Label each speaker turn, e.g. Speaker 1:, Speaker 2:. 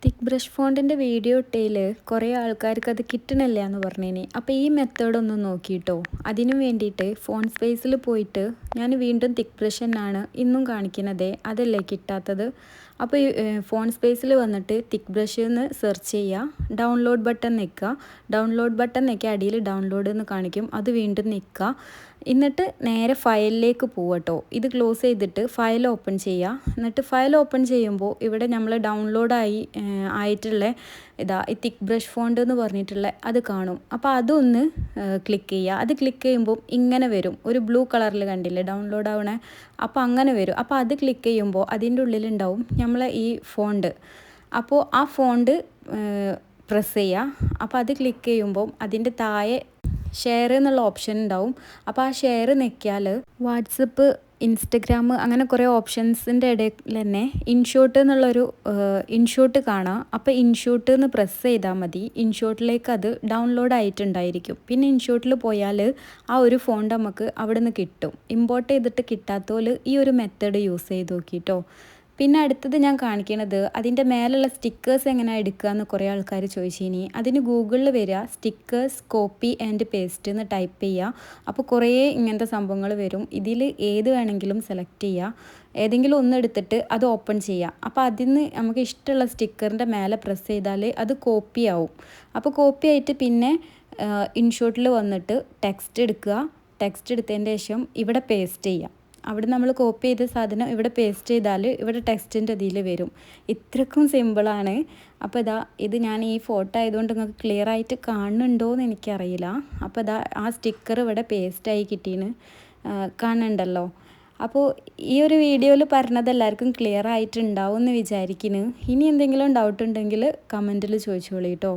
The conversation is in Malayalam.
Speaker 1: തിക്ക് ബ്രഷ് ഫോണ്ടിൻ്റെ വീഡിയോ ഇട്ടതിൽ കുറേ ആൾക്കാർക്ക് അത് കിട്ടണില്ല എന്ന് പറഞ്ഞിനി. അപ്പോൾ ഈ മെത്തേഡ് ഒന്ന് നോക്കിയിട്ടോ. അതിനു വേണ്ടിയിട്ട് ഫോൺ സ്പേസിൽ പോയിട്ട് ഞാൻ വീണ്ടും തിക്ക് ബ്രഷ് തന്നെയാണ് ഇന്നും കാണിക്കുന്നത്, അതല്ലേ കിട്ടാത്തത്. അപ്പോൾ ഈ ഫോൺ സ്പേസിൽ വന്നിട്ട് തിക്ക് ബ്രഷ് എന്ന് സെർച്ച് ചെയ്യുക. ഡൗൺലോഡ് ബട്ടൺ നിൽക്കുക. ഡൗൺലോഡ് ബട്ടൺ നിൽക്കുക, അടിയിൽ ഡൗൺലോഡ് എന്ന് കാണിക്കും, അത് വീണ്ടും നിൽക്കുക. എന്നിട്ട് നേരെ ഫയലിലേക്ക് പോവട്ടോ. ഇത് ക്ലോസ് ചെയ്തിട്ട് ഫയൽ ഓപ്പൺ ചെയ്യുക. എന്നിട്ട് ഫയൽ ഓപ്പൺ ചെയ്യുമ്പോൾ ഇവിടെ നമ്മൾ ഡൗൺലോഡായി ആയിട്ടുള്ള ഈ തിക്ക് ബ്രഷ് ഫോണ്ട് എന്ന് പറഞ്ഞിട്ടുള്ള അത് കാണും. അപ്പോൾ അതൊന്ന് ക്ലിക്ക് ചെയ്യുക. അത് ക്ലിക്ക് ചെയ്യുമ്പോൾ ഇങ്ങനെ വരും, ഒരു ബ്ലൂ കളറിൽ കണ്ടില്ലേ ഡൗൺലോഡ് ആവണേ. അപ്പോൾ അങ്ങനെ വരും. അപ്പോൾ അത് ക്ലിക്ക് ചെയ്യുമ്പോൾ അതിൻ്റെ ഉള്ളിലുണ്ടാവും നമ്മളെ ഈ ഫോണ്ട്. അപ്പോൾ ആ ഫോണ്ട് പ്രസ് ചെയ്യുക. അപ്പോൾ അത് ക്ലിക്ക് ചെയ്യുമ്പോൾ അതിൻ്റെ താഴെ ഷെയർ എന്നുള്ള ഓപ്ഷൻ ഉണ്ടാവും. അപ്പോൾ ആ ഷെയർ ഞെക്കിയാൽ വാട്സപ്പ്, ഇൻസ്റ്റഗ്രാം അങ്ങനെ കുറേ ഓപ്ഷൻസിൻ്റെ ഇടയിൽ തന്നെ ഇൻഷോട്ട് എന്നുള്ളൊരു ഇൻഷോട്ട് കാണാം. അപ്പോൾ ഇൻഷോട്ട് എന്ന് പ്രസ് ചെയ്താൽ മതി. ഇൻഷോട്ടിലേക്ക് അത് ഡൗൺലോഡ് ആയിട്ടുണ്ടായിരിക്കും. പിന്നെ ഇൻഷോട്ടിൽ പോയാൽ ആ ഒരു ഫോണ്ട് നമുക്ക് അവിടെ നിന്ന് കിട്ടും. ഇമ്പോർട്ട് ചെയ്തിട്ട് കിട്ടാത്തവർ ഈ ഒരു മെത്തേഡ് യൂസ് ചെയ്ത് നോക്കിട്ടോ. പിന്നെ അടുത്തത് ഞാൻ കാണിക്കുന്നത് അതിൻ്റെ മേലുള്ള സ്റ്റിക്കേഴ്സ് എങ്ങനെ എടുക്കുക എന്ന് കുറേ ആൾക്കാർ ചോദിച്ചിനി. അതിന് ഗൂഗിളിൽ വരിക, സ്റ്റിക്കേഴ്സ് കോപ്പി ആൻഡ് പേസ്റ്റ് എന്ന് ടൈപ്പ് ചെയ്യുക. അപ്പോൾ കുറേ ഇങ്ങനത്തെ സംഭവങ്ങൾ വരും. ഇതിൽ ഏത് വേണമെങ്കിലും സെലക്ട് ചെയ്യുക. ഏതെങ്കിലും ഒന്ന് എടുത്തിട്ട് അത് ഓപ്പൺ ചെയ്യുക. അപ്പോൾ അതിന് നമുക്ക് ഇഷ്ടമുള്ള സ്റ്റിക്കറിൻ്റെ മേലെ പ്രസ് ചെയ്താൽ അത് കോപ്പി ആവും. അപ്പോൾ കോപ്പി ആയിട്ട് പിന്നെ ഇൻഷോട്ടിൽ വന്നിട്ട് ടെക്സ്റ്റ് എടുക്കുക. ടെക്സ്റ്റ് എടുത്തതിൻ്റെ ശേഷം ഇവിടെ പേസ്റ്റ് ചെയ്യുക. അവിടെ നമ്മൾ കോപ്പി ചെയ്ത സാധനം ഇവിടെ പേസ്റ്റ് ചെയ്താൽ ഇവിടെ ടെക്സ്റ്റിൻ്റെ ഇതിൽ വരും. ഇത്രക്കും സിമ്പിളാണ്. അപ്പോൾ ഇത് ഞാൻ ഈ ഫോട്ടോ ആയതുകൊണ്ട് നിങ്ങൾക്ക് ക്ലിയർ ആയിട്ട് കാണുന്നുണ്ടോ എന്ന് എനിക്കറിയില്ല. അപ്പോൾ ആ സ്റ്റിക്കർ ഇവിടെ പേസ്റ്റായി കിട്ടീന്, കാണുന്നുണ്ടല്ലോ. അപ്പോൾ ഈ ഒരു വീഡിയോയിൽ പറഞ്ഞത് എല്ലാവർക്കും ക്ലിയർ ആയിട്ടുണ്ടാവും എന്ന് വിചാരിക്കുന്നു. ഇനി എന്തെങ്കിലും ഡൗട്ട് ഉണ്ടെങ്കിൽ കമൻറ്റിൽ ചോദിച്ചോളൂ കേട്ടോ.